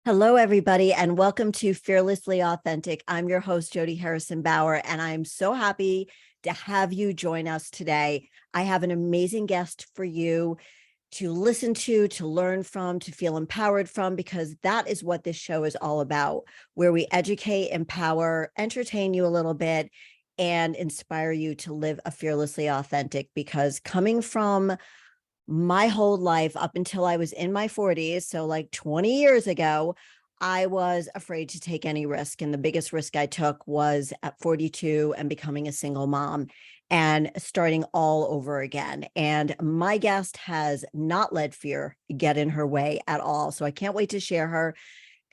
Hello, everybody, and welcome to Fearlessly Authentic. I'm your host, Jody Harrison Bauer, and I'm so happy to have you join us today. I have an amazing guest for you to listen to learn from, to feel empowered from, because that is what this show is all about, where we educate, empower, entertain you a little bit, and inspire you to live a fearlessly authentic. Because coming from my whole life up until I was in my 40s, so like 20 years ago, I was afraid to take any risk. And the biggest risk I took was at 42 and becoming a single mom and starting all over again. And my guest has not let fear get in her way at all. So I can't wait to share her.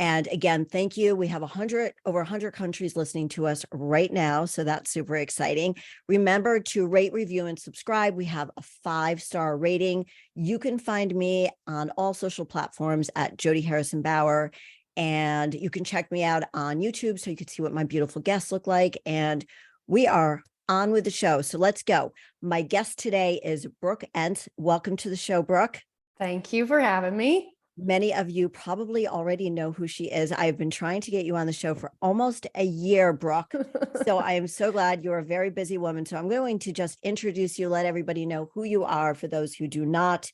And again, thank you. We have over 100 countries listening to us right now. So that's super exciting. Remember to rate, review, and subscribe. We have a 5-star rating. You can find me on all social platforms at Jody Harrison Bauer. And you can check me out on YouTube so you can see what my beautiful guests look like. And we are on with the show. So let's go. My guest today is Brooke Ence. Welcome to the show, Brooke. Thank you for having me. Many of you probably already know who she is. I've been trying to get you on the show for almost a year, Brooke. So I am so glad. You're a very busy woman. So I'm going to just introduce you, let everybody know who you are for those who do not.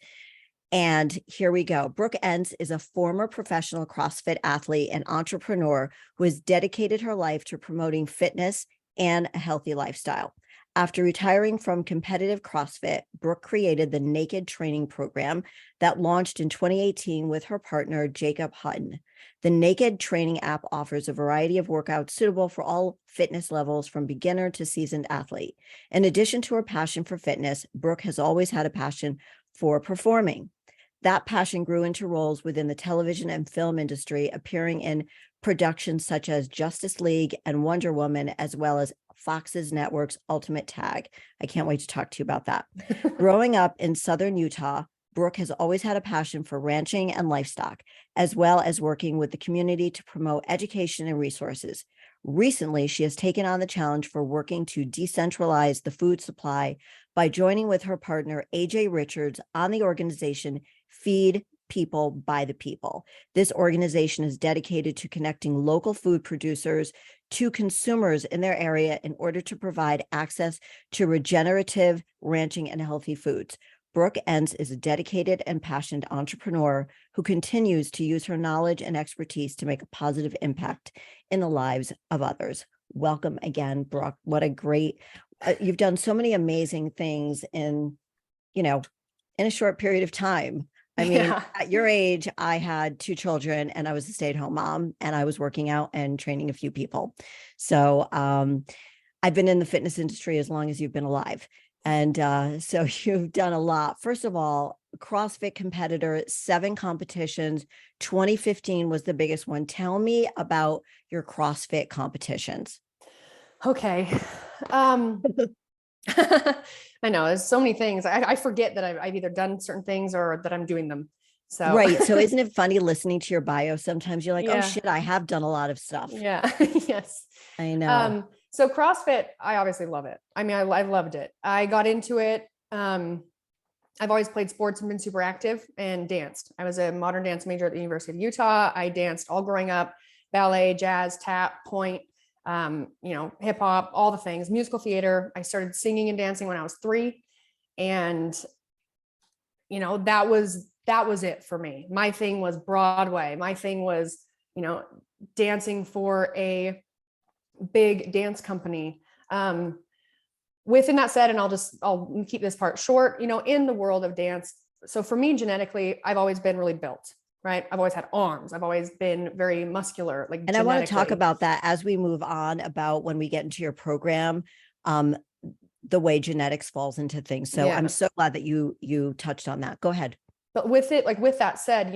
And here we go. Brooke Ence is a former professional CrossFit athlete and entrepreneur who has dedicated her life to promoting fitness and a healthy lifestyle. After retiring from competitive CrossFit, Brooke created the Naked Training Program that launched in 2018 with her partner, Jacob Hutton. The Naked Training app offers a variety of workouts suitable for all fitness levels, from beginner to seasoned athlete. In addition to her passion for fitness, Brooke has always had a passion for performing. That passion grew into roles within the television and film industry, appearing in productions such as Justice League and Wonder Woman, as well as Fox's network's Ultimate Tag. I can't wait to talk to you about that. Growing up in Southern Utah, Brooke has always had a passion for ranching and livestock, as well as working with the community to promote education and resources. Recently, she has taken on the challenge for working to decentralize the food supply by joining with her partner, AJ Richards, on the organization Feed People by the People. This organization is dedicated to connecting local food producers to consumers in their area in order to provide access to regenerative, ranching, and healthy foods. Brooke Ence is a dedicated and passionate entrepreneur who continues to use her knowledge and expertise to make a positive impact in the lives of others. Welcome again, Brooke. What a great, you've done so many amazing things in a short period of time. I mean, at your age, I had 2 children and I was a stay-at-home mom, and I was working out and training a few people. So I've been in the fitness industry as long as you've been alive. And so you've done a lot. First of all, CrossFit competitor, 7 competitions. 2015 was the biggest one. Tell me about your CrossFit competitions. Okay. I know there's so many things. I forget that I've either done certain things or that I'm doing them. So right. So isn't it funny listening to your bio? Sometimes you're like, yeah. Oh shit, I have done a lot of stuff. Yeah. Yes. I know. So CrossFit, I obviously love it. I mean, I loved it. I got into it. I've always played sports and been super active and danced. I was a modern dance major at the University of Utah. I danced all growing up: ballet, jazz, tap, point, hip hop, all the things, musical theater. I started singing and dancing when I was 3. And, that was it for me. My thing was Broadway. My thing was, dancing for a big dance company. Within that said, and I'll keep this part short, in the world of dance. So for me, genetically, I've always been really built. Right. I've always had arms. I've always been very muscular. And I want to talk about that as we move on, about when we get into your program, the way genetics falls into things. So yeah. I'm so glad that you touched on that. Go ahead. But with that said,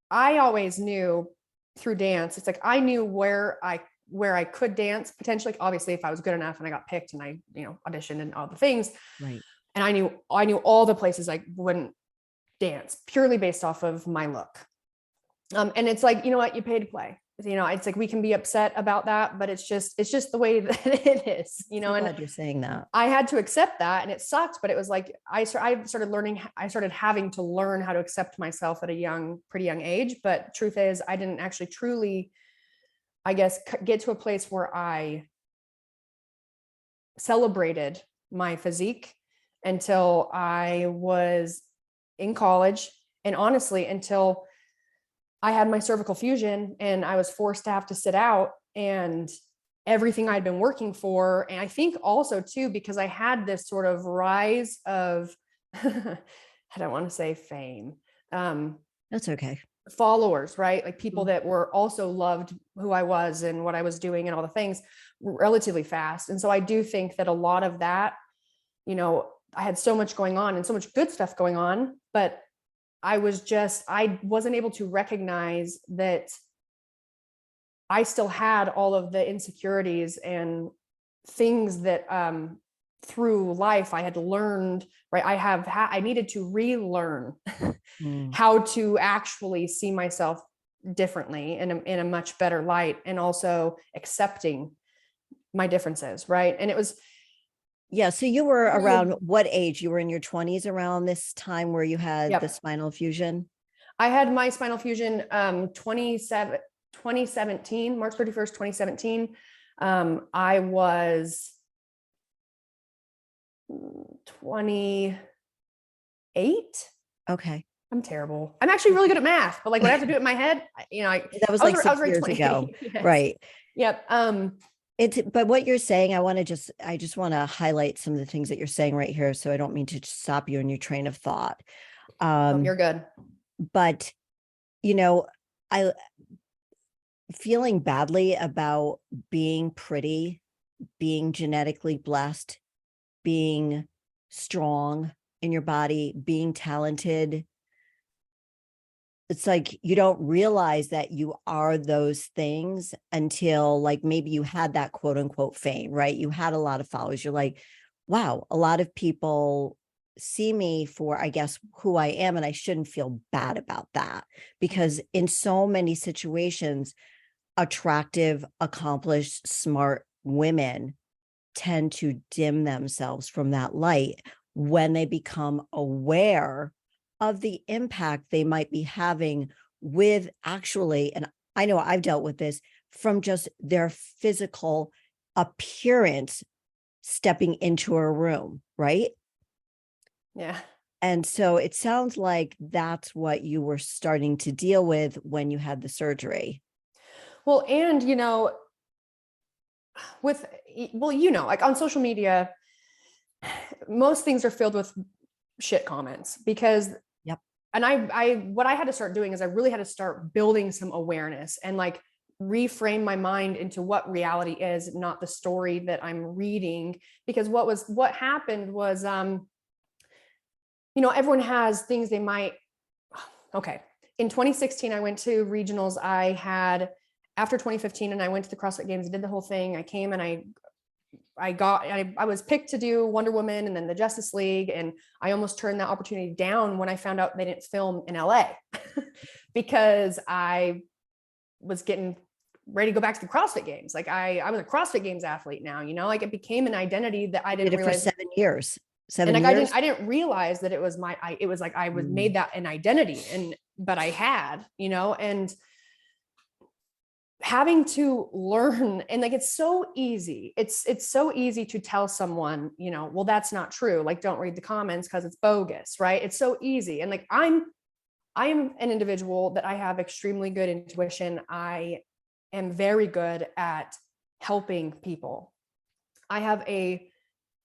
I always knew through dance, it's like I knew where I could dance potentially. Obviously, if I was good enough and I got picked and I, auditioned and all the things. Right. And I knew all the places I wouldn't dance purely based off of my look. And it's like, you know what, you pay to play. You know, it's like, we can be upset about that, but it's just the way that it is, you know. I'm And glad you're saying that. I had to accept that, and it sucked, but it was like, I started having to learn how to accept myself at a pretty young age. But truth is, I didn't actually truly, I guess, get to a place where I celebrated my physique until I was in college. And honestly, until I had my cervical fusion and I was forced to have to sit out, and everything I'd been working for. And I think also too, because I had this sort of rise of, I don't want to say fame, That's okay. followers, right? Like people that were also loved who I was and what I was doing and all the things relatively fast. And so I do think that a lot of that, you know, I had so much going on and so much good stuff going on, but I wasn't able to recognize that I still had all of the insecurities and things that through life I had learned, right? I needed to relearn how to actually see myself differently in a much better light, and also accepting my differences, right? And it was, Yeah. So you were around what age? You were in your 20s around this time where you had yep. the spinal fusion? I had my spinal fusion 2017, March 31st, 2017. I was 28. Okay. I'm terrible. I'm actually really good at math, but like when I have to do it in my head, you know, That was I like was 6 ranked years 28. ago. Yes. Right. Yep. But what you're saying, I just want to highlight some of the things that you're saying right here. So I don't mean to stop you in your train of thought. You're good. But, you know, I feeling badly about being pretty, being genetically blessed, being strong in your body, being talented. It's like you don't realize that you are those things until like maybe you had that quote unquote fame, right? You had a lot of followers. You're like, wow, a lot of people see me for, I guess, who I am. And I shouldn't feel bad about that, because in so many situations, attractive, accomplished, smart women tend to dim themselves from that light when they become aware of the impact they might be having with actually, and I know I've dealt with this, from just their physical appearance stepping into a room, right? Yeah. And so it sounds like that's what you were starting to deal with when you had the surgery. Well, and you know, like on social media, most things are filled with shit comments because Yep. And what I had to start doing is I really had to start building some awareness and like reframe my mind into what reality is, not the story that I'm reading. Because what happened was, you know, everyone has things they might, okay. In 2016, I went to regionals. After 2015, and I went to the CrossFit Games, I did the whole thing. I came and I was picked to do Wonder Woman and then the Justice League. And I almost turned that opportunity down when I found out they didn't film in LA because I was getting ready to go back to the CrossFit Games. Like I was a CrossFit Games athlete now, you know, like it became an identity that I didn't realize. For 7 years. And like I didn't realize that it was it was like I was made that an identity, but I had, you know, and having to learn, and like it's so easy. It's so easy to tell someone, you know, well, that's not true. Like, don't read the comments because it's bogus, right? It's so easy. And like I'm an individual that I have extremely good intuition. I am very good at helping people. I have a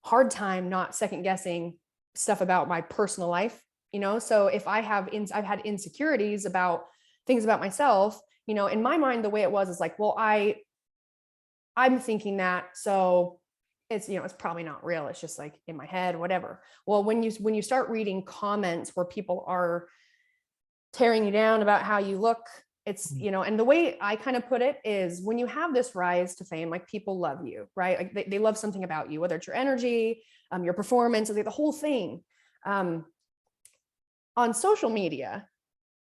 hard time not second guessing stuff about my personal life, you know? So if I've had insecurities about things about myself, you know, in my mind, the way it was is like, well, I'm thinking that, so it's, you know, it's probably not real. It's just like in my head, whatever. Well, when you start reading comments where people are tearing you down about how you look, it's, you know, and the way I kind of put it is when you have this rise to fame, like people love you, right? Like they love something about you, whether it's your energy, your performance, like the whole thing. On social media,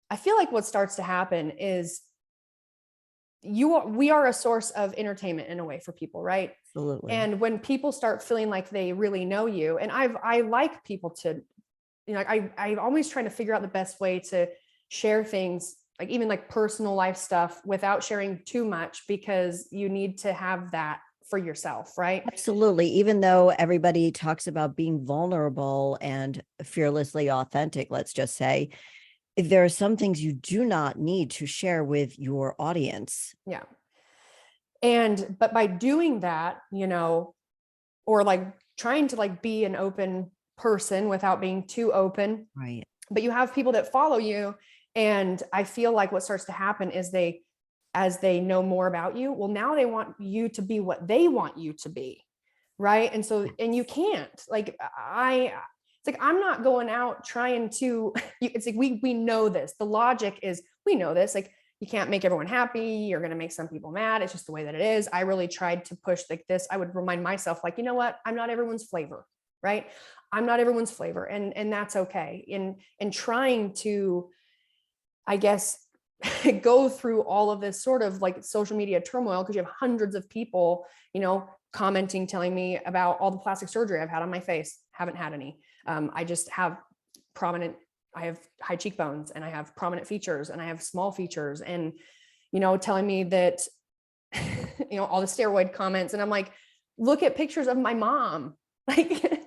I feel like what starts to happen is we are a source of entertainment in a way for people, right? Absolutely. And when people start feeling like they really know you, and I like people to, I'm always trying to figure out the best way to share things, like even like personal life stuff, without sharing too much, because you need to have that for yourself, right? Absolutely. Even though everybody talks about being vulnerable and fearlessly authentic, let's just say, there are some things you do not need to share with your audience. Yeah. But by doing that, or like trying to like be an open person without being too open, Right. but you have people that follow you. And I feel like what starts to happen is as they know more about you, well, now they want you to be what they want you to be. Right. And so, and you can't, like, it's like, I'm not going out trying to, it's like, we know this, the logic is, we know this, like, you can't make everyone happy. You're going to make some people mad. It's just the way that it is. I really tried to push like this. I would remind myself, like, you know what? I'm not everyone's flavor, right? I'm not everyone's flavor. And that's okay. And trying to, I guess, go through all of this sort of like social media turmoil, because you have hundreds of people, commenting, telling me about all the plastic surgery I've had on my face. Haven't had any. I just have I have high cheekbones, and I have prominent features, and I have small features, and, telling me that, all the steroid comments. And I'm like, look at pictures of my mom. Like,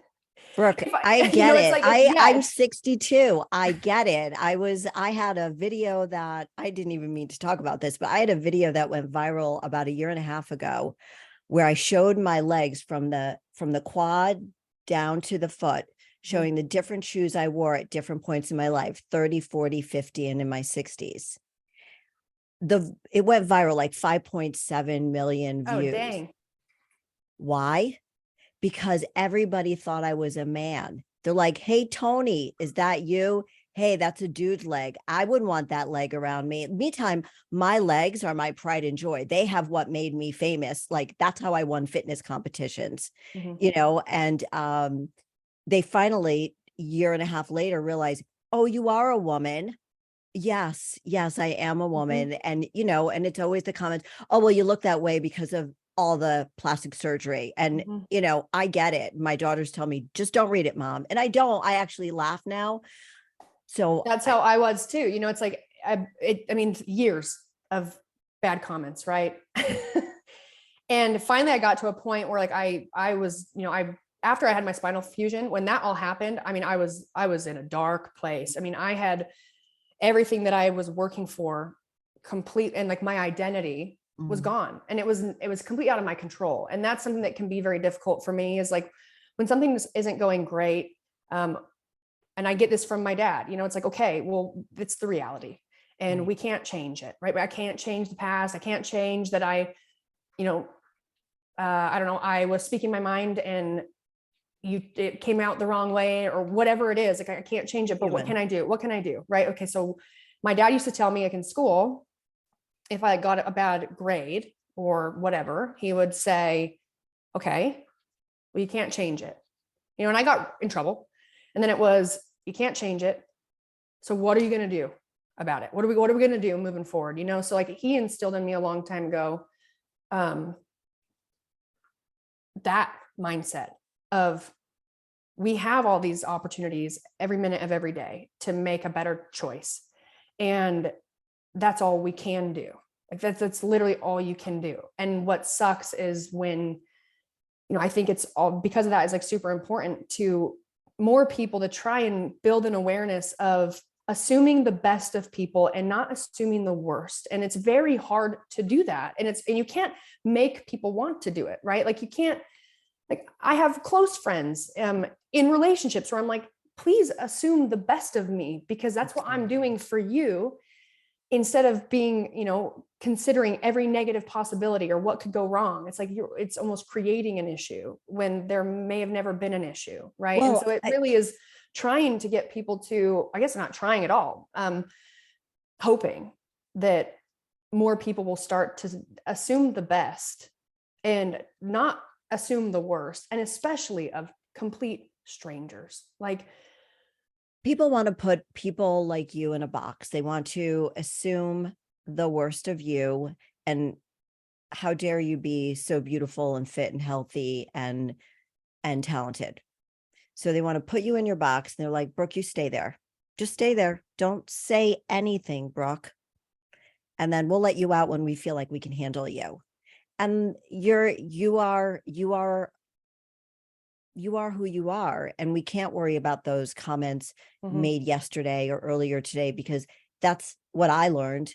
Brooke, if I you know, get it's it. like, it's, yeah, I'm 62. I get it. I had a video that I didn't even mean to talk about this, but I had a video that went viral about a year and a half ago where I showed my legs from the quad down to the foot, showing the different shoes I wore at different points in my life, 30, 40, 50, and in my 60s. It went viral, like 5.7 million oh, views. dang. Why? Because everybody thought I was a man. They're like, hey, Tony, is that you? Hey, that's a dude's leg. I wouldn't want that leg around me. Meantime, my legs are my pride and joy. They have what made me famous. Like, that's how I won fitness competitions, and they finally, year and a half later, realized, oh, you are a woman. Yes, I am a woman. And, and it's always the comments, oh, well, you look that way because of all the plastic surgery. And, I get it. My daughters tell me, just don't read it, Mom. And I don't. I actually laugh now. So That's how I was too. It's like, I mean, years of bad comments, right? And finally I got to a point where like, I was, after I had my spinal fusion, when that all happened, I mean, I was in a dark place. I mean, I had everything that I was working for complete, and like my identity was gone, and it was completely out of my control. And that's something that can be very difficult for me, is like when something isn't going great. And I get this from my dad, it's like, okay, well, it's the reality and we can't change it, right? I can't change the past. I can't change that I don't know, I was speaking my mind and it came out the wrong way or whatever it is. Like, I can't change it, but what can I do? What can I do? Right. Okay. So my dad used to tell me, like, in school, if I got a bad grade or whatever, he would say, okay, well, you can't change it, and I got in trouble. And then it was, you can't change it. So what are you going to do about it? What are we going to do moving forward? So like, he instilled in me a long time ago, that mindset of, we have all these opportunities every minute of every day to make a better choice. And that's all we can do. Like, that's literally all you can do. And what sucks is when, I think it's all because of that is like super important to more people to try and build an awareness of assuming the best of people and not assuming the worst. And it's very hard to do that. And you can't make people want to do it, right? Like, you can't, like, I have close friends in relationships where I'm like, please assume the best of me, because that's what I'm doing for you, instead of being, considering every negative possibility or what could go wrong. It's like, it's almost creating an issue when there may have never been an issue. Right. Well, and so it really is trying to get people to, I guess not trying at all, hoping that more people will start to assume the best and not assume the worst, and especially of complete strangers. Like, people want to put people like you in a box. They want to assume the worst of you, and how dare you be so beautiful and fit and healthy and talented. So they want to put you in your box, and they're like, Brooke, you stay there. Just stay there. Don't say anything, Brooke. And then we'll let you out when we feel like we can handle you. And you are who you are. And we can't worry about those comments made yesterday or earlier today, because that's what I learned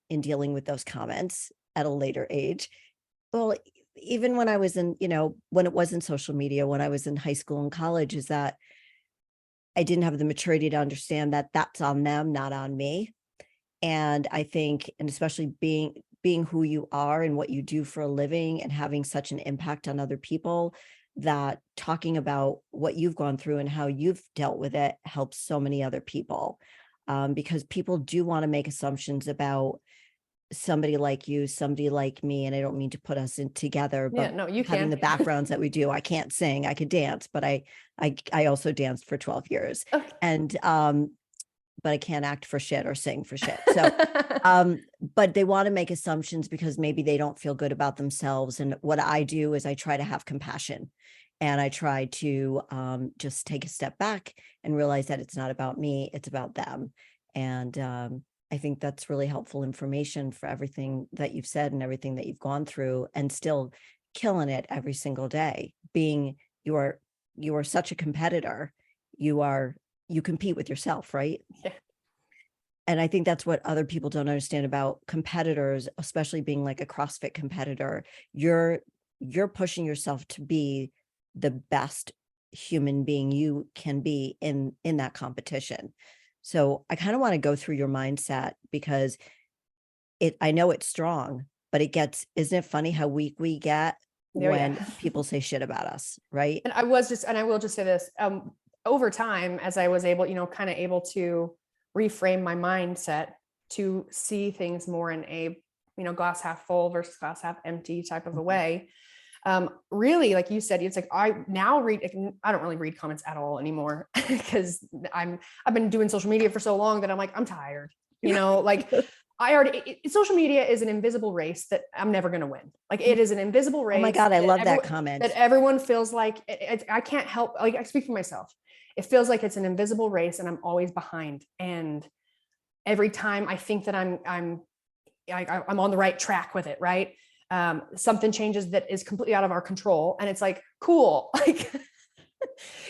in dealing with those comments at a later age. Well, even when I was in, when it wasn't social media, when I was in high school and college, is that I didn't have the maturity to understand that that's on them, not on me. And I think, and especially being who you are and what you do for a living and having such an impact on other people, that talking about what you've gone through and how you've dealt with it helps so many other people. Because people do want to make assumptions about somebody like you, somebody like me. And I don't mean to put us in together, but no, you having can. the backgrounds that we do, I can't sing, I could dance, but I also danced for 12 years. Okay. And, but I can't act for shit or sing for shit. So, but they want to make assumptions because maybe they don't feel good about themselves. And what I do is I try to have compassion, and I try to just take a step back and realize that it's not about me, it's about them. And I think that's really helpful information for everything that you've said and everything that you've gone through, and still killing it every single day. You are such a competitor. You compete with yourself, right? Yeah. And I think that's what other people don't understand about competitors, especially being like a CrossFit competitor. You're pushing yourself to be the best human being you can be in that competition. So I kind of want to go through your mindset, because I know it's strong, but isn't it funny how weak we get when people say shit about us, right? And I will just say this, over time, as I was able, kind of able to reframe my mindset to see things more in a, glass half full versus glass half empty type of a way. Really, like you said, it's like I don't really read comments at all anymore, because I've been doing social media for so long that I'm like, I'm tired, like social media is an invisible race that I'm never going to win. Like, it is an invisible race. Oh my God, I love that comment. That everyone feels like I can't help. Like, I speak for myself. It feels like it's an invisible race and I'm always behind. And every time I think that I'm on the right track with it, right? Something changes that is completely out of our control. And it's like, cool. Like,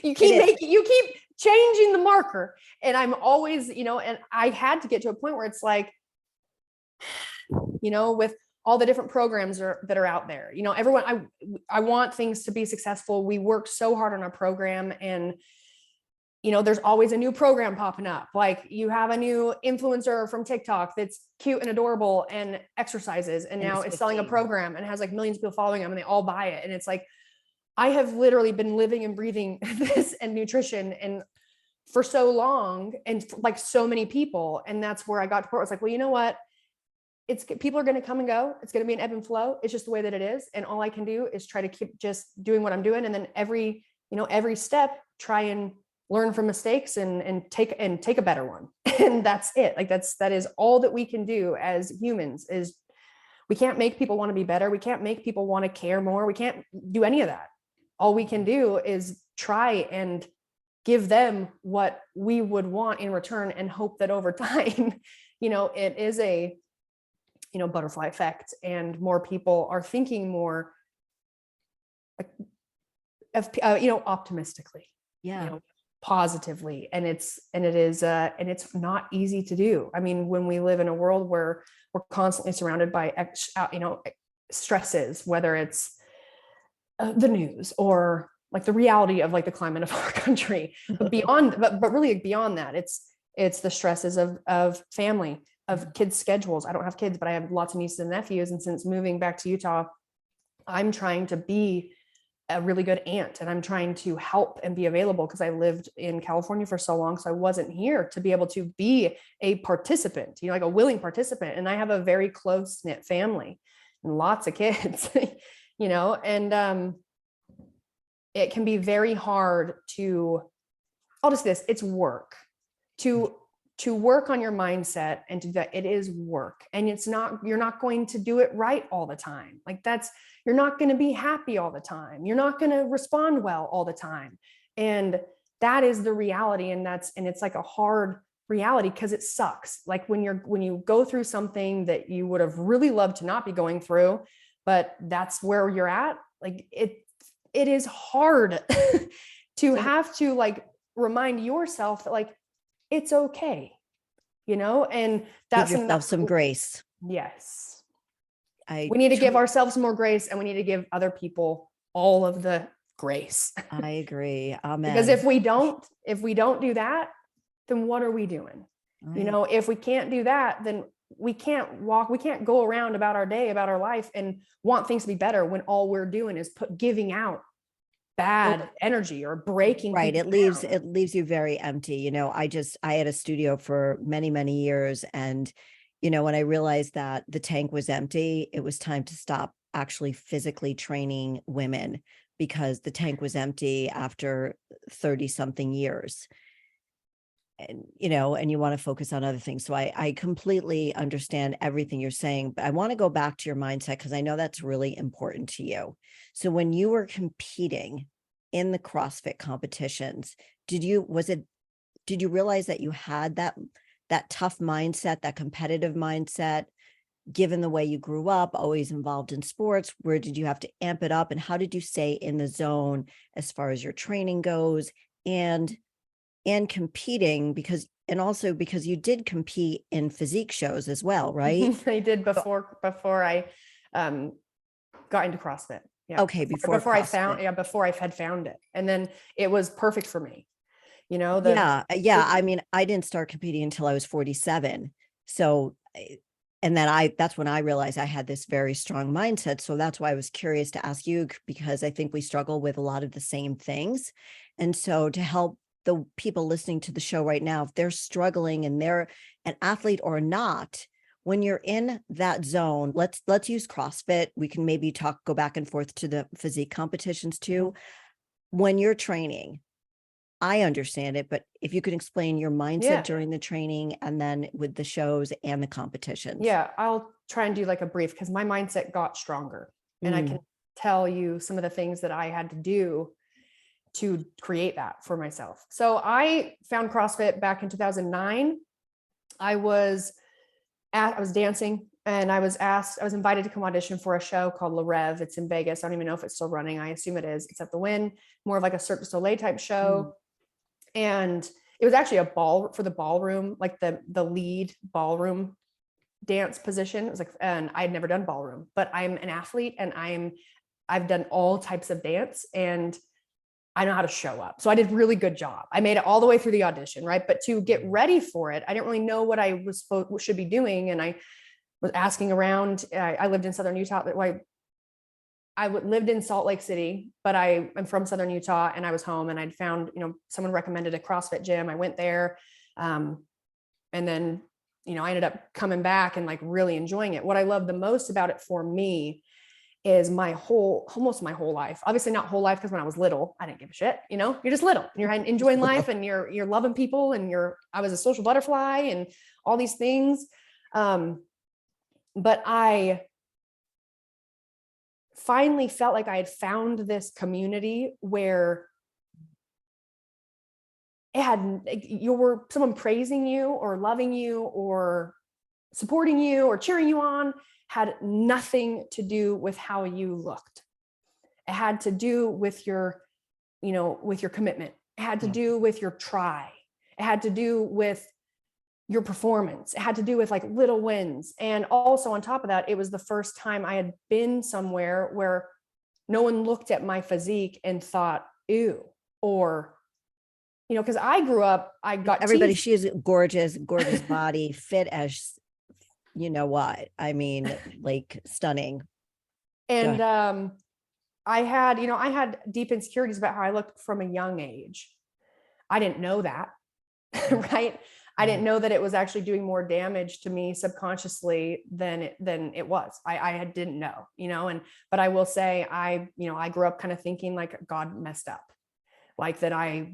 you keep changing the marker. And I'm always, and I had to get to a point where it's like, with all the different programs that are out there, everyone, I want things to be successful. We work so hard on our program, and there's always a new program popping up. Like, you have a new influencer from TikTok that's cute and adorable and exercises, and now it's selling a program and has like millions of people following them, and they all buy it. And it's like, I have literally been living and breathing this and nutrition and for so long, and like so many people. And that's where I got to where it's like, well, you know what? People are going to come and go. It's going to be an ebb and flow. It's just the way that it is. And all I can do is try to keep just doing what I'm doing. And then every step, try and learn from mistakes and take a better one. And that's it. Like, that is all that we can do as humans. Is we can't make people want to be better. We can't make people want to care more. We can't do any of that. All we can do is try and give them what we would want in return, and hope that over time, it is a, butterfly effect, and more people are thinking more of, optimistically, positively. And it's not easy to do. I mean, when we live in a world where we're constantly surrounded by, stresses, whether it's the news or like the reality of like the climate of our country, but really beyond that, it's the stresses of family, of kids' schedules. I don't have kids, but I have lots of nieces and nephews. And since moving back to Utah, I'm trying to be a really good aunt, and I'm trying to help and be available, because I lived in California for so long. So I wasn't here to be able to be a participant, like a willing participant. And I have a very close knit family and lots of kids, and it can be very hard to, I'll just say this, it's work. to work on your mindset and to do that, it is work. And you're not going to do it right all the time. Like you're not going to be happy all the time. You're not going to respond well all the time. And that is the reality. And it's like a hard reality because it sucks. Like when you go through something that you would have really loved to not be going through, but that's where you're at. Like it is hard to have to like remind yourself that like, it's okay, and that's Give yourself some grace. Yes. We need to give ourselves more grace, and we need to give other people all of the grace. I agree. Amen. Because if we don't do that, then what are we doing? Right. If we can't do that, then we can't go around about our day, about our life and want things to be better when all we're doing is giving out bad energy or breaking. Right. It leaves you very empty. I had a studio for many, many years. And, when I realized that the tank was empty, it was time to stop actually physically training women because the tank was empty after 30 something years. And, and you want to focus on other things. So I completely understand everything you're saying, but I want to go back to your mindset because I know that's really important to you. So when you were competing in the CrossFit competitions, did you realize that you had that tough mindset, that competitive mindset, given the way you grew up, always involved in sports? Where did you have to amp it up? And how did you stay in the zone as far as your training goes and competing? Because you did compete in physique shows as well, right? I did before I got into CrossFit. Yeah. Okay. Before I had found it. And then it was perfect for me. Yeah. I mean, I didn't start competing until I was 47. So, and then that's when I realized I had this very strong mindset. So that's why I was curious to ask you, because I think we struggle with a lot of the same things. And so to help the people listening to the show right now, if they're struggling and they're an athlete or not, when you're in that zone, let's use CrossFit. We can maybe go back and forth to the physique competitions too. When you're training, I understand it, but if you could explain your mindset during the training and then with the shows and the competitions. Yeah, I'll try and do like a brief because my mindset got stronger and I can tell you some of the things that I had to do to create that for myself. So I found CrossFit back in 2009. I was dancing and I was invited to come audition for a show called Le Rev. It's in Vegas. I don't even know if it's still running. I assume it is. It's at the Wynn, more of like a Cirque du Soleil type show. And it was actually for the ballroom, like the lead ballroom dance position. It was like, and I had never done ballroom, but I'm an athlete and I've done all types of dance and I know how to show up. So I did a really good job. I made it all the way through the audition, right? But to get ready for it, I didn't really know what I should be doing. And I was asking around. I lived in Southern Utah. I lived in Salt Lake City, but I am from Southern Utah and I was home and I'd found, someone recommended a CrossFit gym. I went there. And then, I ended up coming back and like really enjoying it. What I love the most about it for me is almost my whole life, obviously not whole life. Cause when I was little, I didn't give a shit, you're just little and you're enjoying life and you're loving people and I was a social butterfly and all these things. But I finally felt like I had found this community where you were someone praising you or loving you or supporting you or cheering you on had nothing to do with how you looked. It had to do with your commitment. It had to do with your try. It had to do with your performance. It had to do with like little wins. And also on top of that, it was the first time I had been somewhere where no one looked at my physique and thought, ew, or, cause I grew up, I got everybody, teased. she is gorgeous body, fit as what? I mean, like stunning. And, I had deep insecurities about how I looked from a young age. I didn't know that, right? I didn't know that it was actually doing more damage to me subconsciously than it was. I didn't know, but I will say I grew up kind of thinking like God messed up, like that I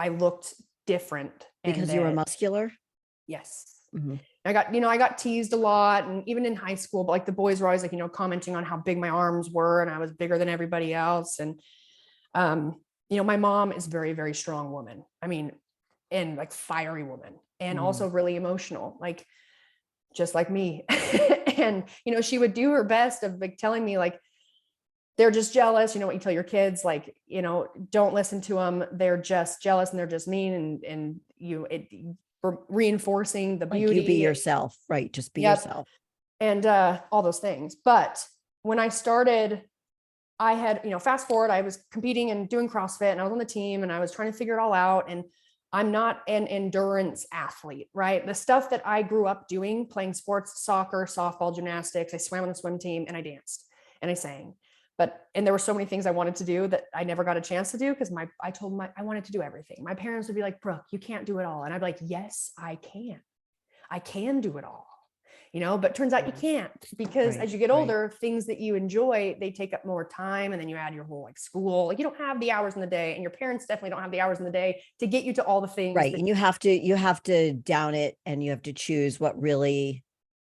looked different. Because you were muscular? Yes. Mhm. I got teased a lot, and even in high school, but like the boys were always like, commenting on how big my arms were and I was bigger than everybody else. And, my mom is very, very strong woman. I mean, and like fiery woman, and also really emotional, like just like me. And, she would do her best of like telling me like, they're just jealous. You know what you tell your kids, like, don't listen to them. They're just jealous and they're just mean. And reinforcing the Like you be beauty. yourself, right? Just be Yep. yourself. And all those things. But when I started, I had, fast forward, I was competing and doing CrossFit, and I was on the team, and I was trying to figure it all out. And I'm not an endurance athlete, right? The stuff that I grew up doing, playing sports, soccer, softball, gymnastics, I swam on the swim team, and I danced and I sang. And there were so many things I wanted to do that I never got a chance to do because I told I wanted to do everything. My parents would be like, Brooke, you can't do it all. And I'd be like, yes, I can. I can do it all. But turns out you can't, because as you get older, things that you enjoy, they take up more time. And then you add your whole like school, like you don't have the hours in the day, and your parents definitely don't have the hours in the day to get you to all the things. Right. And you have to down it, and you have to choose what really,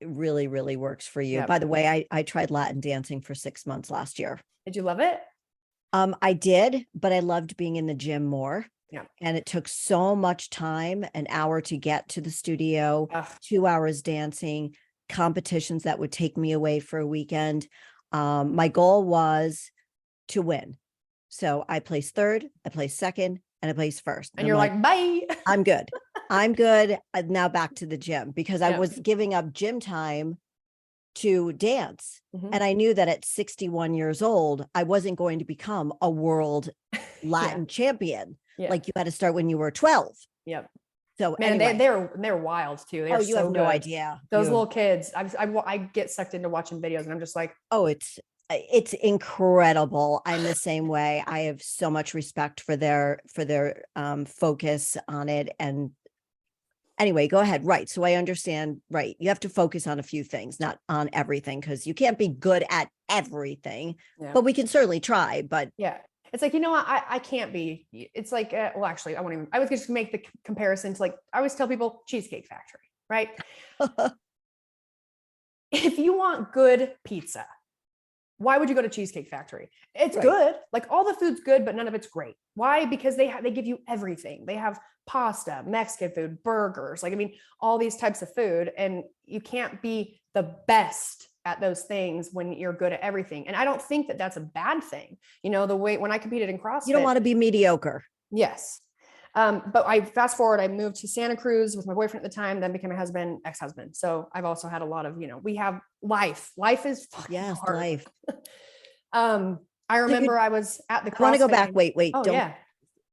really, really works for you. By the way, I tried Latin dancing for 6 months last year. Did you love it? I did, but I loved being in the gym more. Yeah. And it took so much time, an hour to get to the studio, 2 hours dancing, competitions that would take me away for a weekend. My goal was to win. So I placed third, I placed second, and I placed first. And you're like, bye. I'm good. I'm good. Now back to the gym, because I was giving up gym time to dance. And I knew that at 61 years old, I wasn't going to become a world Latin champion. Like you had to start when you were 12. Yep. So man, anyway. they're wild too. You have no idea. Those little kids. I get sucked into watching videos, and I'm just like, oh, it's incredible. I'm the same way. I have so much respect for their focus on it. And anyway, go ahead. Right. So I understand. Right. You have to focus on a few things, not on everything, because you can't be good at everything, but we can certainly try. But it's like, I can't be. It's like, well, actually, I was just make the comparison to, like, I always tell people Cheesecake Factory, right? If you want good pizza, why would you go to Cheesecake Factory? It's good. Like, all the food's good, but none of it's great. Why? Because they give you everything. They have pasta, Mexican food, burgers, like, I mean, all these types of food, and you can't be the best at those things when you're good at everything. And I don't think that that's a bad thing. The way when I competed in CrossFit, you don't want to be mediocre. Yes. But I fast forward, I moved to Santa Cruz with my boyfriend at the time, then became my husband, ex-husband. So I've also had a lot of, we have life. Life is fucking hard. Life. I remember I was at the CrossFit. I want to go back. Wait. Oh, don't.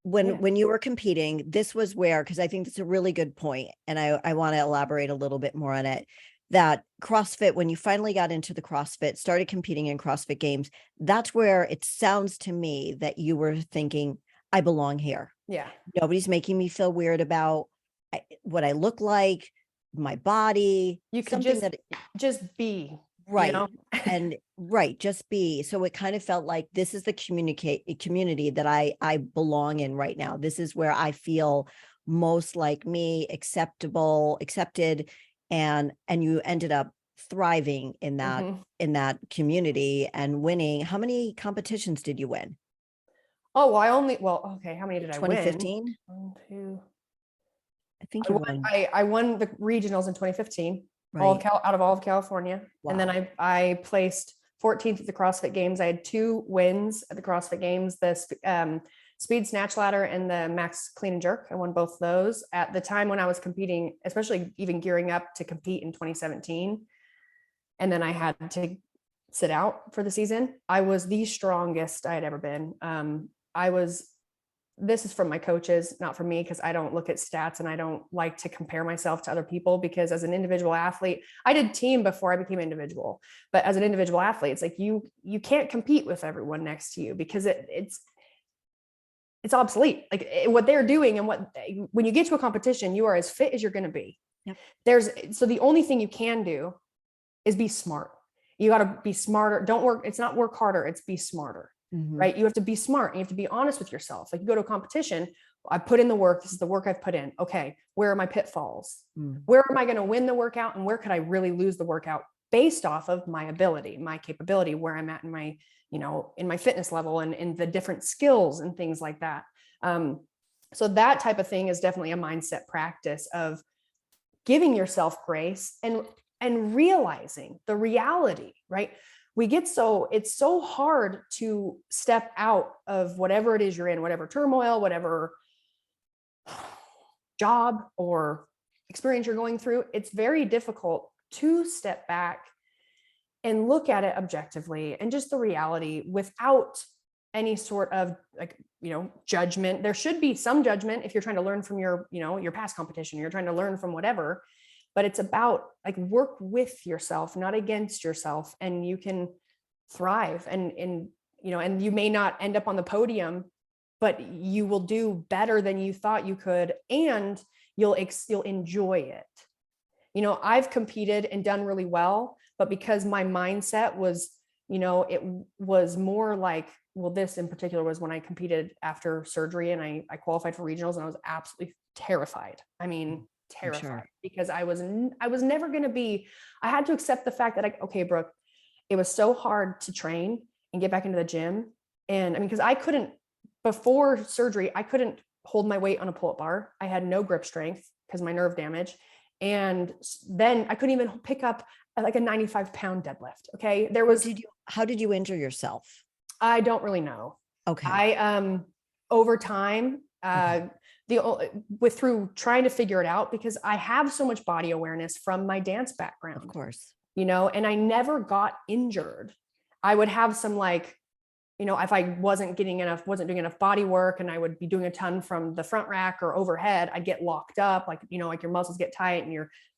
When you were competing, this was where, because I think that's a really good point, and I want to elaborate a little bit more on it, that CrossFit, when you finally got into the CrossFit, started competing in CrossFit games, that's where it sounds to me that you were thinking, I belong here. Yeah. Nobody's making me feel weird about what I look like, my body. You could just be. Right. And just be. So it kind of felt like this is the community that I belong in right now. This is where I feel most like me, accepted. And you ended up thriving in that community and winning. How many competitions did you win? Oh, okay. How many did I win? 2015? 1, 2. I think you won. I won the regionals in 2015. Right. Out of all of California. Wow. And then I placed 14th at the CrossFit Games. I had 2 wins at the CrossFit Games, the speed snatch ladder and the max clean and jerk. I won both those at the time when I was competing, especially even gearing up to compete in 2017. And then I had to sit out for the season. I was the strongest I had ever been. This is from my coaches, not from me, because I don't look at stats and I don't like to compare myself to other people, because as an individual athlete, I did team before I became individual, but as an individual athlete, it's like you can't compete with everyone next to you, because it's obsolete. Like what they're doing, and when you get to a competition, you are as fit as you're going to be. Yep. So the only thing you can do is be smart. You got to be smarter. It's not work harder. It's be smarter. Right? You have to be smart. You have to be honest with yourself. Like, you go to a competition, I put in the work. This is the work I've put in. Okay. Where are my pitfalls? Mm. Where am I going to win the workout? And where could I really lose the workout based off of my ability, my capability, where I'm at in my, in my fitness level and in the different skills and things like that. So that type of thing is definitely a mindset practice of giving yourself grace and realizing the reality, right? It's so hard to step out of whatever it is you're in, whatever turmoil, whatever job or experience you're going through. It's very difficult to step back and look at it objectively and just the reality without any sort of judgment. There should be some judgment if you're trying to learn from your past competition, you're trying to learn from whatever, but it's about work with yourself, not against yourself, and you can thrive and you may not end up on the podium, but you will do better than you thought you could, and you'll enjoy it. I've competed and done really well, but because my mindset was, it was more like, well, this in particular was when I competed after surgery and I qualified for regionals, and I was absolutely terrified. I mean, terrified, Sure. because I was never going to be, I had to accept the fact that okay, Brooke, it was so hard to train and get back into the gym. And I mean, because I couldn't, before surgery, I couldn't hold my weight on a pull-up bar. I had no grip strength because my nerve damage. And then I couldn't even pick up a 95-pound deadlift. Okay. There was, how did you injure yourself? I don't really know. Okay. I, over time, through trying to figure it out, because I have so much body awareness from my dance background, Of course. and I never got injured. I would have some if I wasn't doing enough body work and I would be doing a ton from the front rack or overhead, I'd get locked up, your muscles get tight and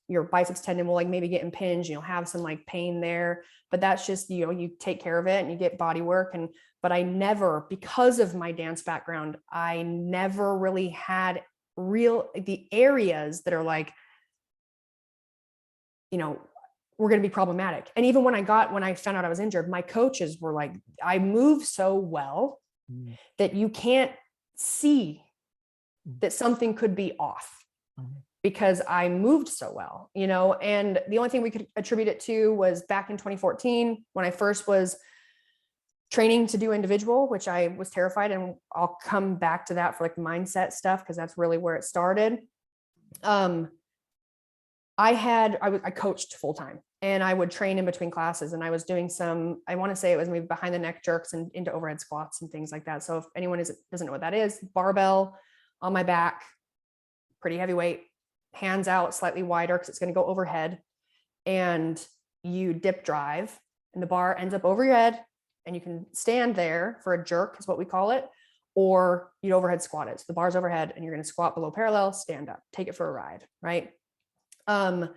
your biceps tendon will maybe get impinged, have some pain there, but that's just, you take care of it and you get body work. But I never, because of my dance background, I never really had the areas that are we're going to be problematic. And even when I found out I was injured, my coaches were like, I move so well that you can't see that something could be off because I moved so well, and the only thing we could attribute it to was back in 2014, when I first was training to do individual, which I was terrified. And I'll come back to that for mindset stuff, because that's really where it started. I coached full time, and I would train in between classes, and I was doing I want to say it was maybe behind the neck jerks and into overhead squats and things like that. So if anyone doesn't know what that is, barbell on my back, pretty heavy weight, hands out slightly wider because it's going to go overhead, and you dip drive and the bar ends up over your head, and you can stand there for a jerk is what we call it, or you'd overhead squat it. So the bar's overhead and you're going to squat below parallel, stand up, take it for a ride, right? I'm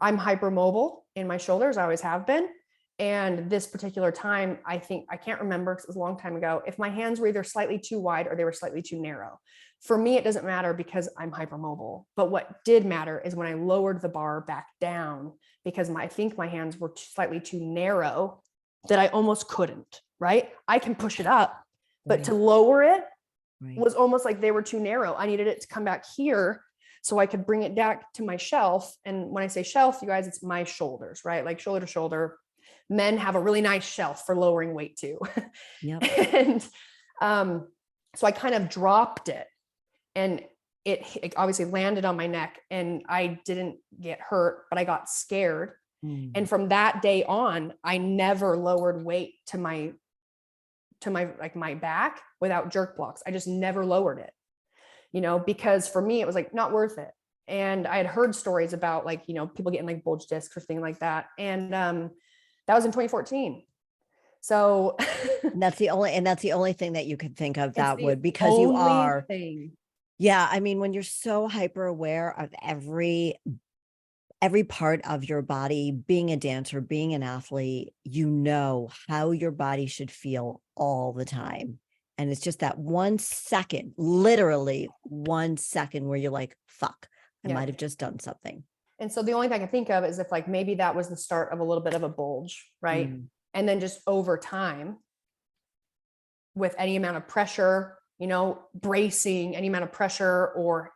hypermobile in my shoulders. I always have been. And this particular time, I can't remember because it was a long time ago, if my hands were either slightly too wide or they were slightly too narrow. For me, it doesn't matter because I'm hypermobile. But what did matter is when I lowered the bar back down, because I think my hands were slightly too narrow, that I almost couldn't, right? I can push it up, but to lower it was almost like they were too narrow. I needed it to come back here so I could bring it back to my shelf. And when I say shelf, you guys, it's my shoulders, right? Shoulder to shoulder. Men have a really nice shelf for lowering weight too. Yep. And so I kind of dropped it, and it obviously landed on my neck, and I didn't get hurt, but I got scared. And from that day on, I never lowered weight to my my back without jerk blocks. I just never lowered it, because for me, it was not worth it. And I had heard stories about people getting bulge discs or things like that. And that was in 2014. So that's the only thing that you could think of that would, because you are, thing. Yeah. I mean, when you're so hyper aware of every part of your body, being a dancer, being an athlete, how your body should feel all the time. And it's just that 1 second, literally 1 second, where you're like, fuck, I might have just done something. And so the only thing I can think of is if maybe that was the start of a little bit of a bulge, right? And then just over time, with any amount of pressure, bracing any amount of pressure, or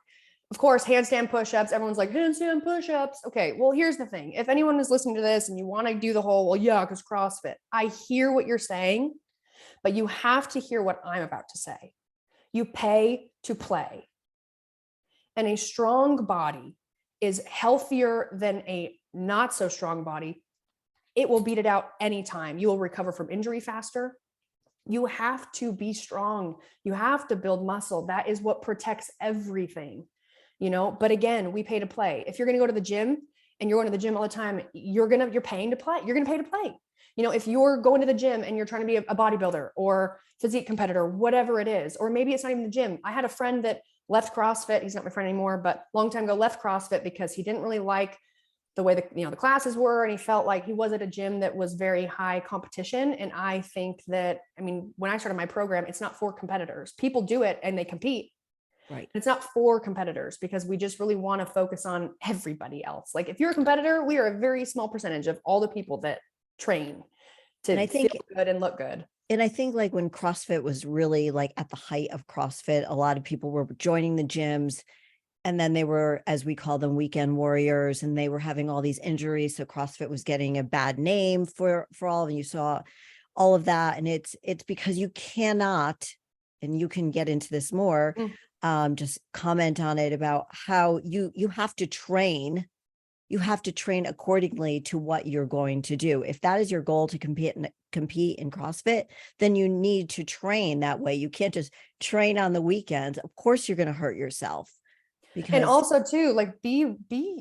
of course, handstand push-ups. Everyone's like, handstand push-ups. Okay, well, here's the thing. If anyone is listening to this and you want to do the whole, well, yeah, because CrossFit, I hear what you're saying, but you have to hear what I'm about to say. You pay to play. And a strong body is healthier than a not so strong body. It will beat it out anytime. You will recover from injury faster. You have to be strong. You have to build muscle. That is what protects everything, but again, we pay to play. If you're going to go to the gym and you're going to the gym all the time, you're paying to play. You're going to pay to play. If you're going to the gym and you're trying to be a bodybuilder or physique competitor, whatever it is, or maybe it's not even the gym. I had a friend that left CrossFit. He's not my friend anymore, but long time ago left CrossFit because he didn't really like the way the classes were. And he felt like he was at a gym that was very high competition. And I think that, when I started my program, it's not for competitors. People do it and they compete. Right. It's not for competitors because we just really want to focus on everybody else. Like if you're a competitor, we are a very small percentage of all the people that train to feel good and look good. And I think like when CrossFit was really like at the height of CrossFit, a lot of people were joining the gyms, and then they were, as we call them, weekend warriors, and they were having all these injuries. So CrossFit was getting a bad name for all of them. You saw all of that. And it's because you cannot, and you can get into this more, just comment on it about how you have to train. You have to train accordingly to what you're going to do. If that is your goal to compete in CrossFit, then you need to train that way. You can't just train on the weekends. Of course, you're going to hurt yourself. And also too, like be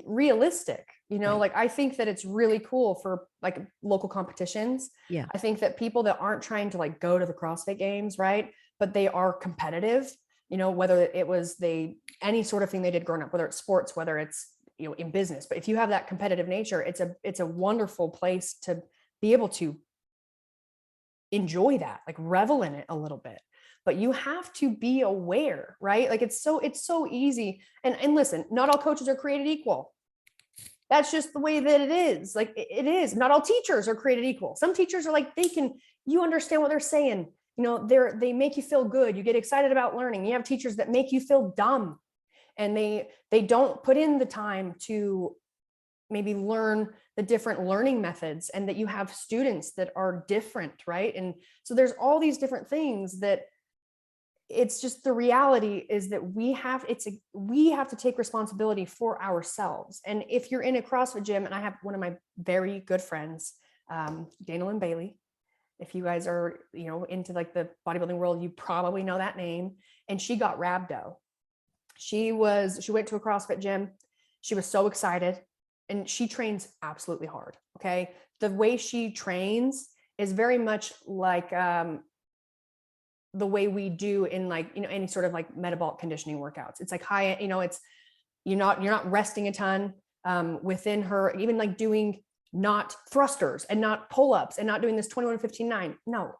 realistic, Right. like I think that it's really cool for like local competitions. Yeah. I think that people that aren't trying to like go to the CrossFit games, right, but they are competitive, whether it was any sort of thing they did growing up, whether it's sports, whether it's, in business, but if you have that competitive nature, it's a wonderful place to be able to enjoy that, like revel in it a little bit. But you have to be aware, right? Like it's so easy. And listen, not all coaches are created equal. That's just the way that it is. Like it is. Not all teachers are created equal. Some teachers are like, you understand what they're saying. They make you feel good. You get excited about learning. You have teachers that make you feel dumb, and they don't put in the time to maybe learn the different learning methods, and that you have students that are different, right? And so there's all these different things that it's just, the reality is that we have to take responsibility for ourselves. And if you're in a CrossFit gym, and I have one of my very good friends, Dana and Bailey, if you guys are, into like the bodybuilding world, you probably know that name. And she got rhabdo. She went to a CrossFit gym. She was so excited, and she trains absolutely hard. Okay. The way she trains is very much like, the way we do in like, any sort of like metabolic conditioning workouts. It's like high, it's, you're not resting a ton, within her, even like doing not thrusters and not pull-ups and not doing this 21-15-9. No,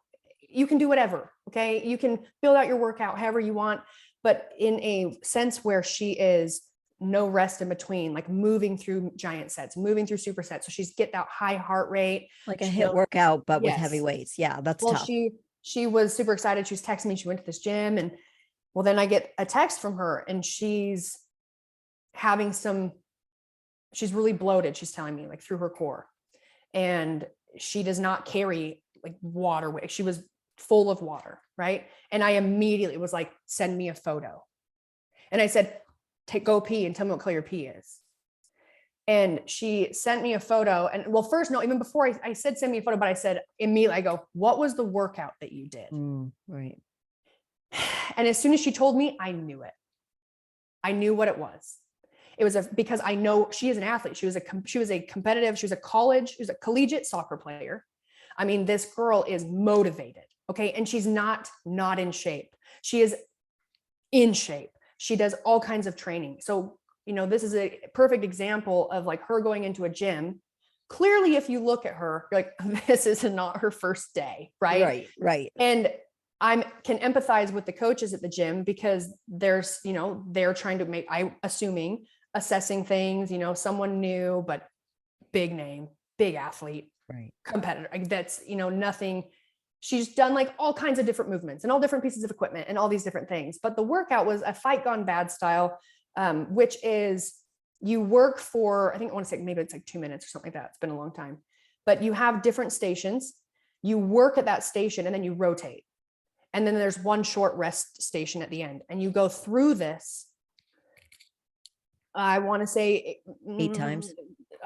you can do whatever. Okay. You can build out your workout however you want, but in a sense where she is no rest in between, like moving through giant sets, moving through supersets. So she's get that high heart rate, Like a HIIT workout, but with heavy Yes. weights. Yeah, that's Well, tough. she was super excited. She was texting me. She went to this gym, and well, then I get a text from her, and she's really bloated. She's telling me, like, through her core, and she does not carry like water weight. She was full of water. Right. And I immediately was like, send me a photo. And I said, go pee and tell me what color your pee is. And she sent me a photo. And well, first, no, even before I said, send me a photo, but I said immediately, I go, what was the workout that you did? Right. And as soon as she told me, I knew it. I knew what it was. It was because I know she is an athlete. She was a collegiate soccer player. I mean, this girl is motivated. Okay. And she's not in shape. She is in shape. She does all kinds of training. So, this is a perfect example of like her going into a gym. Clearly, if you look at her, you're like, this is not her first day. Right. Right. And I can empathize with the coaches at the gym because there's, they're trying to assessing things, someone new, but big name, big athlete, Right. competitor. That's, nothing. she's done like all kinds of different movements and all different pieces of equipment and all these different things. But the workout was a fight gone bad style, which is you work for, I think I want to say maybe it's like 2 minutes or something like that. It's been a long time, but you have different stations. You work at that station and then you rotate. And then there's one short rest station at the end. And you go through this, I want to say 8 times.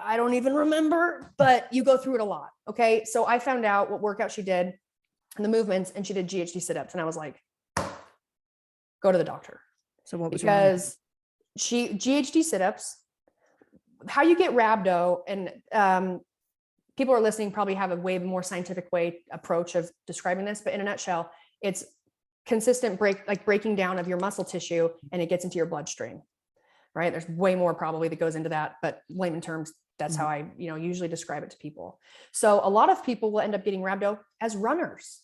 I don't even remember, but you go through it a lot. Okay. So I found out what workout she did and the movements, and she did GHD sit-ups. And I was like, go to the doctor. So what was because GHD sit-ups, how you get rhabdo, and people are listening probably have a way more scientific approach of describing this, but in a nutshell, it's consistent breaking down of your muscle tissue, and it gets into your bloodstream, right? There's way more probably that goes into that, but layman terms, that's how I, usually describe it to people. So a lot of people will end up getting rhabdo as runners.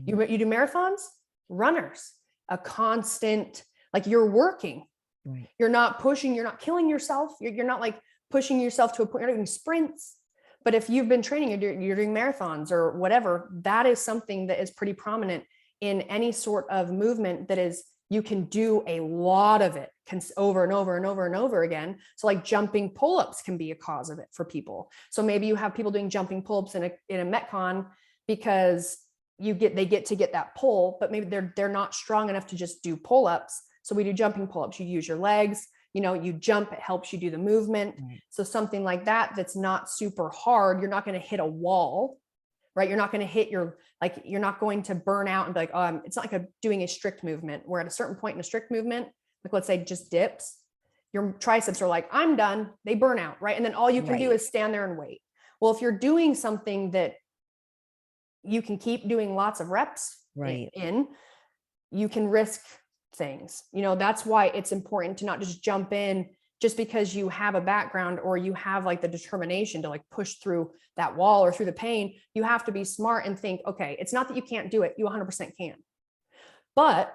You do marathons, runners, a constant, like you're working, right. You're not pushing, you're not killing yourself. You're not like pushing yourself to a point, you're not doing sprints. But if you've been training, you're doing marathons or whatever, that is something that is pretty prominent in any sort of movement that is, you can do a lot of it over and over and over and over again. So like jumping pull-ups can be a cause of it for people. So maybe you have people doing jumping pull-ups in a Metcon because they get to get that pull, but maybe they're not strong enough to just do pull-ups. So we do jumping pull-ups. You use your legs, you jump, it helps you do the movement. Right. So something like that's not super hard. You're not going to hit a wall, right? You're not going to hit you're not going to burn out and be like, oh, it's not like doing a strict movement where at a certain point in a strict movement, like let's say just dips, your triceps are like, I'm done. They burn out, right? And then all you can do is stand there and wait. Well, if you're doing something that you can keep doing lots of reps in, you can risk things. That's why it's important to not just jump in just because you have a background or you have like the determination to like push through that wall or through the pain. You have to be smart and think, okay, it's not that you can't do it. You 100% can. But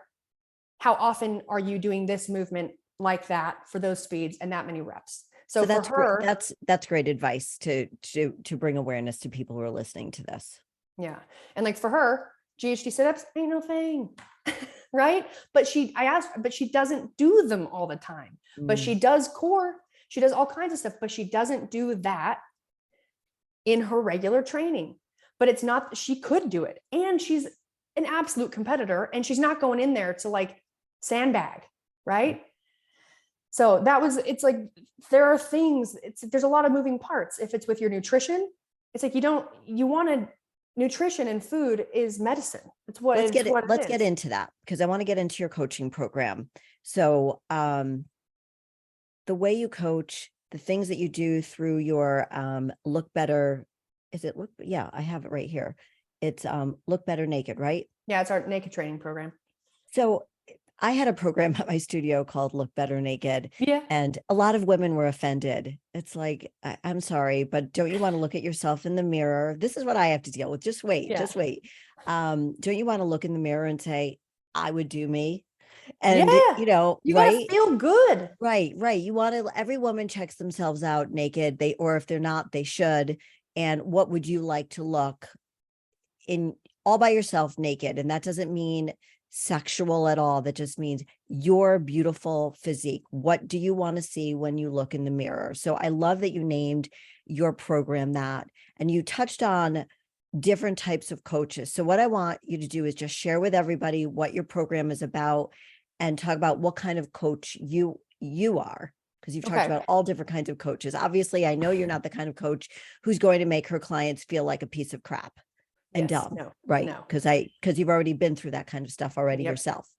how often are you doing this movement like that for those speeds and that many reps? So that's for her, that's great advice to bring awareness to people who are listening to this. Yeah. And like for her, GHD sit-ups ain't no thing. Right. But she doesn't do them all the time, but she does core, she does all kinds of stuff, but she doesn't do that in her regular training. But it's not, she could do it. And she's an absolute competitor, and she's not going in there to like sandbag. Right. So it's like, there are things, there's a lot of moving parts. If it's with your nutrition, it's like, nutrition and food is medicine. It's what let's get into that, because I want to get into your coaching program. So the way you coach, the things that you do through your Look Better, I have it right here. It's Look Better Naked, right? Yeah, it's our naked training program. So I had a program at my studio called Look Better Naked. Yeah. And a lot of women were offended. It's like, I'm sorry, but don't you want to look at yourself in the mirror? This is what I have to deal with. Just wait. Don't you want to look in the mirror and say, I would do me? And, you gotta feel good. Right. You want to, every woman checks themselves out naked. Or if they're not, they should. And what would you like to look in all by yourself naked? And that doesn't mean sexual at all. That just means your beautiful physique. What do you want to see when you look in the mirror? So I love that you named your program that, and you touched on different types of coaches. So what I want you to do is just share with everybody what your program is about and talk about what kind of coach you are, because you've talked about all different kinds of coaches. Obviously, I know you're not the kind of coach who's going to make her clients feel like a piece of crap and dumb, right? Because you've already been through that kind of stuff already yourself.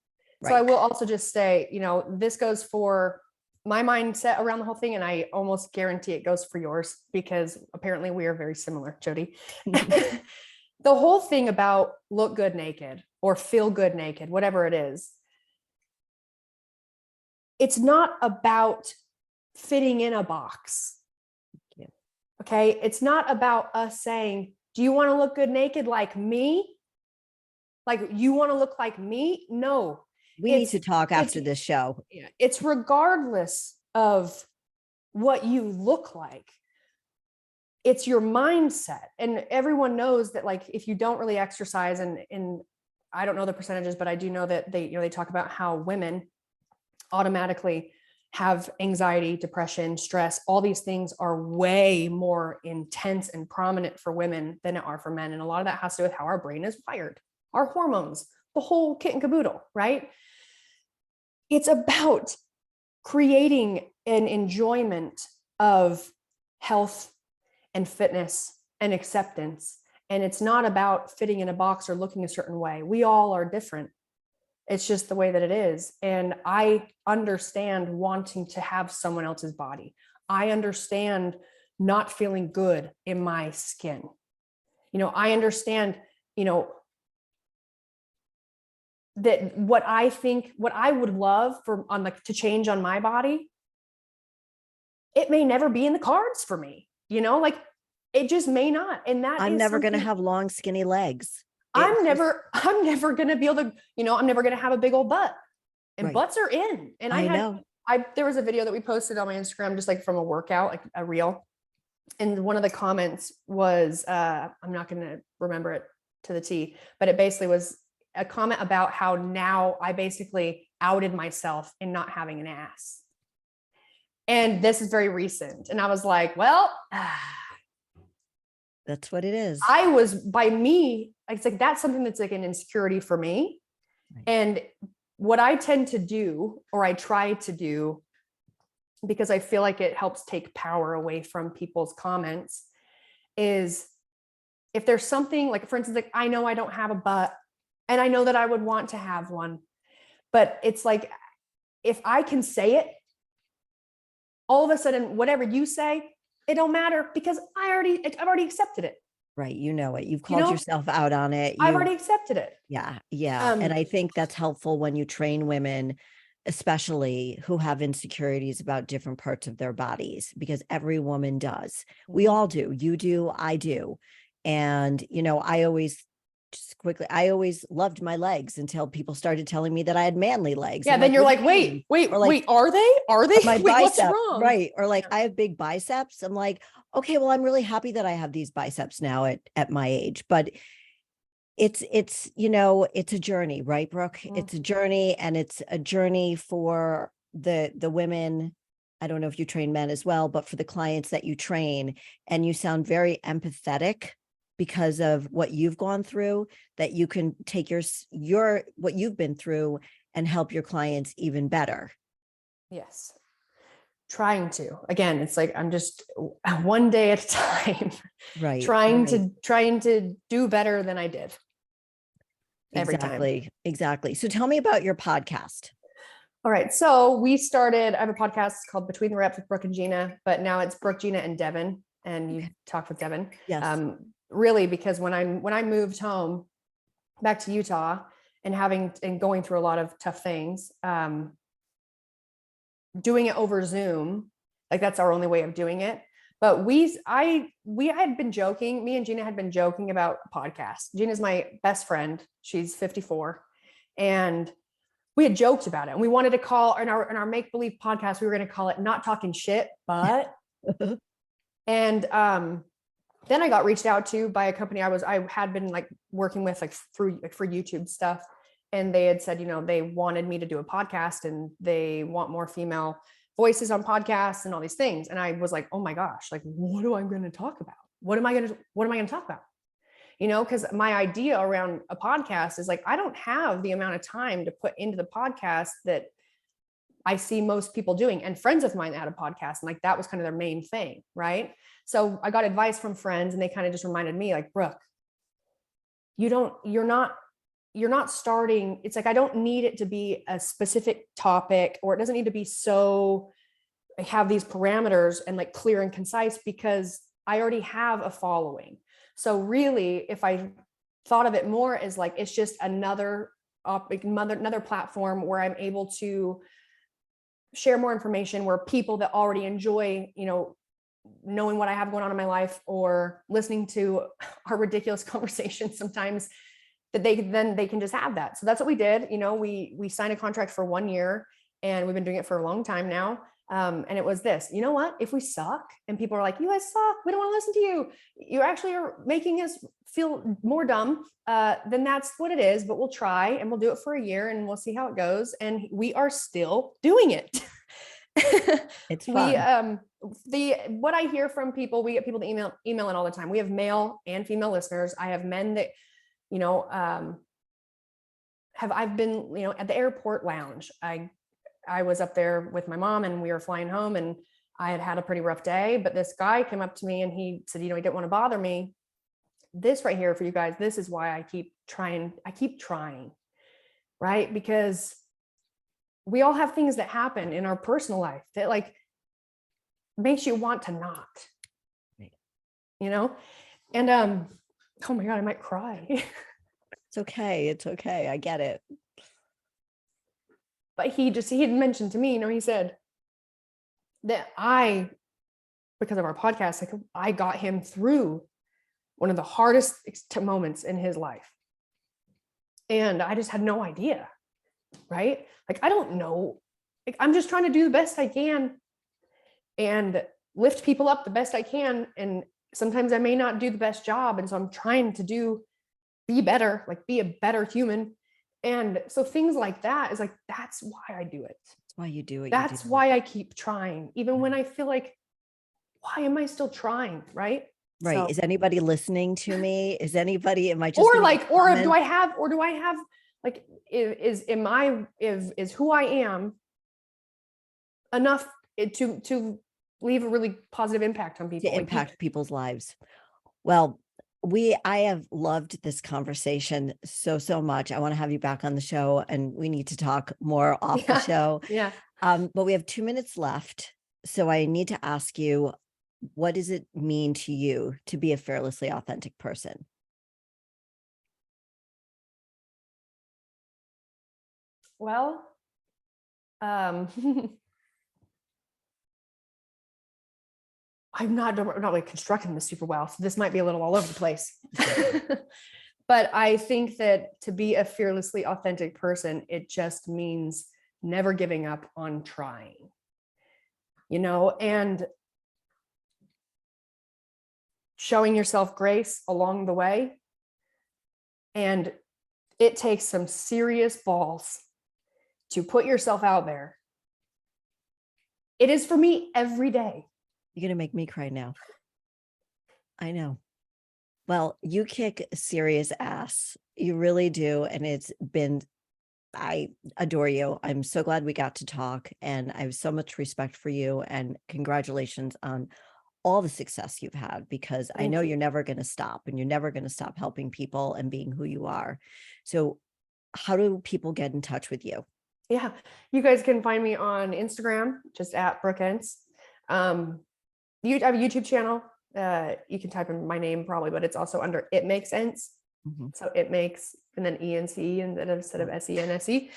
Right. So I will also just say, this goes for my mindset around the whole thing, and I almost guarantee it goes for yours, because apparently we are very similar, Jody. The whole thing about look good naked or feel good naked, whatever it is, it's not about fitting in a box. Okay. It's not about us saying, do you want to look good naked like me? Like you want to look like me? No. We need to talk after this show. It's regardless of what you look like. it's your mindset. And everyone knows that, like, if you don't really exercise, and I don't know the percentages, but I do know that they talk about how women automatically have anxiety, depression, stress. All these things are way more intense and prominent for women than it are for men. And a lot of that has to do with how our brain is wired, our hormones, the whole kit and caboodle, right? It's about creating an enjoyment of health and fitness and acceptance. And it's not about fitting in a box or looking a certain way. We all are different. It's just the way that it is. And I understand wanting to have someone else's body. I understand not feeling good in my skin. I understand, that what I would love to change on my body, it may never be in the cards for me, like it just may not. And I'm never going to have long, skinny legs. I'm never going to be able to, I'm never going to have a big old butt, and Right. Butts are in. And there was a video that we posted on my Instagram, just like from a workout, like a reel. And one of the comments was, I'm not going to remember it to the T, but it basically was a comment about how now I basically outed myself in not having an ass. And this is very recent. And I was like, well, that's what it is. By me, it's like, that's something that's like an insecurity for me. Right. And what I tend to do, or I try to do, because I feel like it helps take power away from people's comments, is if there's something like, for instance, like I know I don't have a butt, and I know that I would want to have one, but it's like, if I can say it, all of a sudden, whatever you say, it don't matter, because I've already accepted it. Right. You know it. You've called yourself out on it. I've already accepted it. Yeah. Yeah. And I think that's helpful when you train women, especially who have insecurities about different parts of their bodies, because every woman does. We all do. You do. I do. And, I always loved my legs until people started telling me that I had manly legs. Yeah. Then you're like, wait, are they? My wait, bicep, what's wrong? Right. Or like, I have big biceps. I'm like, okay, well, I'm really happy that I have these biceps now at my age, but it's a journey, right, Brooke? Mm-hmm. It's a journey, and it's a journey for the women. I don't know if you train men as well, but for the clients that you train, and you sound very empathetic because of what you've gone through, that you can take your what you've been through and help your clients even better. Yes. Trying to. Again, it's like, I'm just one day at a time, right? Trying to do better than I did. Every time. Exactly. So tell me about your podcast. All right. So I have a podcast called Between the Reps with Brooke and Gina, but now it's Brooke, Gina, and Devin. And you talk with Devin. Yes. Really, because when I moved home back to Utah and going through a lot of tough things, doing it over Zoom, like that's our only way of doing it. But me and Gina had been joking about podcasts. Gina's my best friend. She's 54. And we had joked about it. And we wanted to call in our make-believe podcast, we were going to call it Not Talking Shit, but, and, then I got reached out to by a company I had been like working with, like for YouTube stuff. And they had said, they wanted me to do a podcast, and they want more female voices on podcasts and all these things. And I was like, oh my gosh, like, what am I going to talk about? What am I going to talk about? Because my idea around a podcast is like, I don't have the amount of time to put into the podcast that I see most people doing. And friends of mine that had a podcast, and like, that was kind of their main thing. Right. So I got advice from friends, and they kind of just reminded me, like, Brooke, you're not starting. It's like, I don't need it to be a specific topic, or it doesn't need to be so I have these parameters and like clear and concise, because I already have a following. So really, if I thought of it more as like, it's just another platform where I'm able to share more information, where people that already enjoy, knowing what I have going on in my life, or listening to our ridiculous conversations sometimes, that they can just have that. So that's what we did. We signed a contract for 1 year, and we've been doing it for a long time now. And it was this, you know what, if we suck and people are like, you guys suck, we don't want to listen to you, you actually are making us feel more dumb, then that's what it is. But we'll try and we'll do it for a year and we'll see how it goes. And we are still doing it. It's fun. What I hear from people, we get people to email in all the time. We have male and female listeners. I have men that, I've been, at the airport lounge. I was up there with my mom and we were flying home and I had a pretty rough day, but this guy came up to me and he said, he didn't want to bother me. This right here for you guys, this is why I keep trying, right? Because we all have things that happen in our personal life that like makes you want to not, and oh my God, I might cry. It's okay. It's okay. I get it. But he had mentioned to me, he said that because of our podcast, like I got him through one of the hardest moments in his life. And I just had no idea, right? Like, I don't know. Like, I'm just trying to do the best I can and lift people up the best I can. And sometimes I may not do the best job. And so I'm trying to be better, like be a better human. And so things like that is like, that's why I do it. That's why you do it. That's why I keep trying, even when I feel like, why am I still trying? Right. Right. So, is anybody listening to me? Am I just, or do I have like, is who I am enough to leave a really positive impact on people? To impact people's lives. Well, I have loved this conversation so much. I want to have you back on the show and we need to talk more off the show. Yeah. But we have 2 minutes left. So I need to ask you, what does it mean to you to be a fearlessly authentic person? Well, I'm not really constructing this super well, so this might be a little all over the place. But I think that to be a fearlessly authentic person, it just means never giving up on trying, and showing yourself grace along the way. And it takes some serious balls to put yourself out there. It is for me every day. You're going to make me cry now. I know. Well, you kick serious ass. You really do. And I adore you. I'm so glad we got to talk and I have so much respect for you and congratulations on all the success you've had, because I know you're never going to stop and you're never going to stop helping people and being who you are. So how do people get in touch with you? Yeah, you guys can find me on Instagram, just at Brooke Ence. I have a YouTube channel. You can type in my name probably, but it's also under It Makes Ence. Mm-hmm. So It Makes, and then Ence instead of SENSE.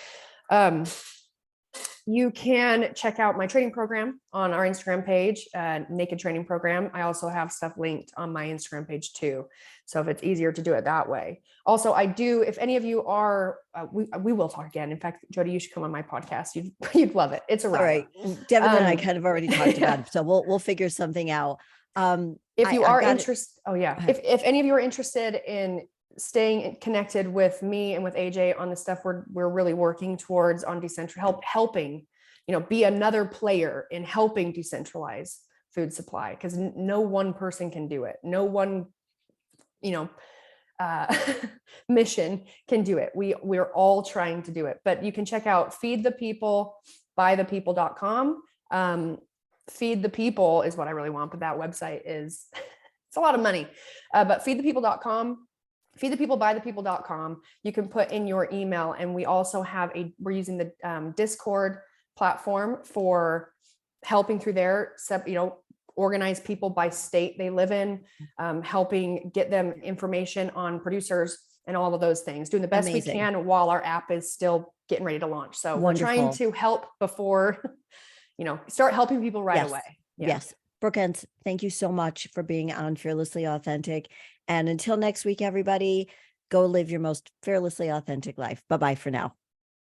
You can check out my training program on our Instagram page, Naked Training Program. I also have stuff linked on my Instagram page too. So if it's easier to do it that way. Also, I do, if any of you are, we will talk again. In fact, Jody, you should come on my podcast. You'd love it. It's a right. Devin and I kind of already talked about it. So we'll figure something out. If you are interested, if any of you are interested in staying connected with me and with AJ on the stuff we're really working towards on helping, be another player in helping decentralize food supply, because no one person can do it. No one, mission can do it. We're all trying to do it, but you can check out feedthepeople.bythepeople.com. Feed the People is what I really want, but that website it's a lot of money. But feedthepeople.com. feedthepeople.bythepeople.com. You can put in your email, and we also we're using the Discord platform for helping through there, organize people by state they live in, helping get them information on producers and all of those things, doing the best we can while our app is still getting ready to launch. So We're trying to help before, start helping people right away. Yeah. Yes. Brooke Ence, thank you so much for being on Fearlessly Authentic. And until next week, everybody, go live your most fearlessly authentic life. Bye-bye for now.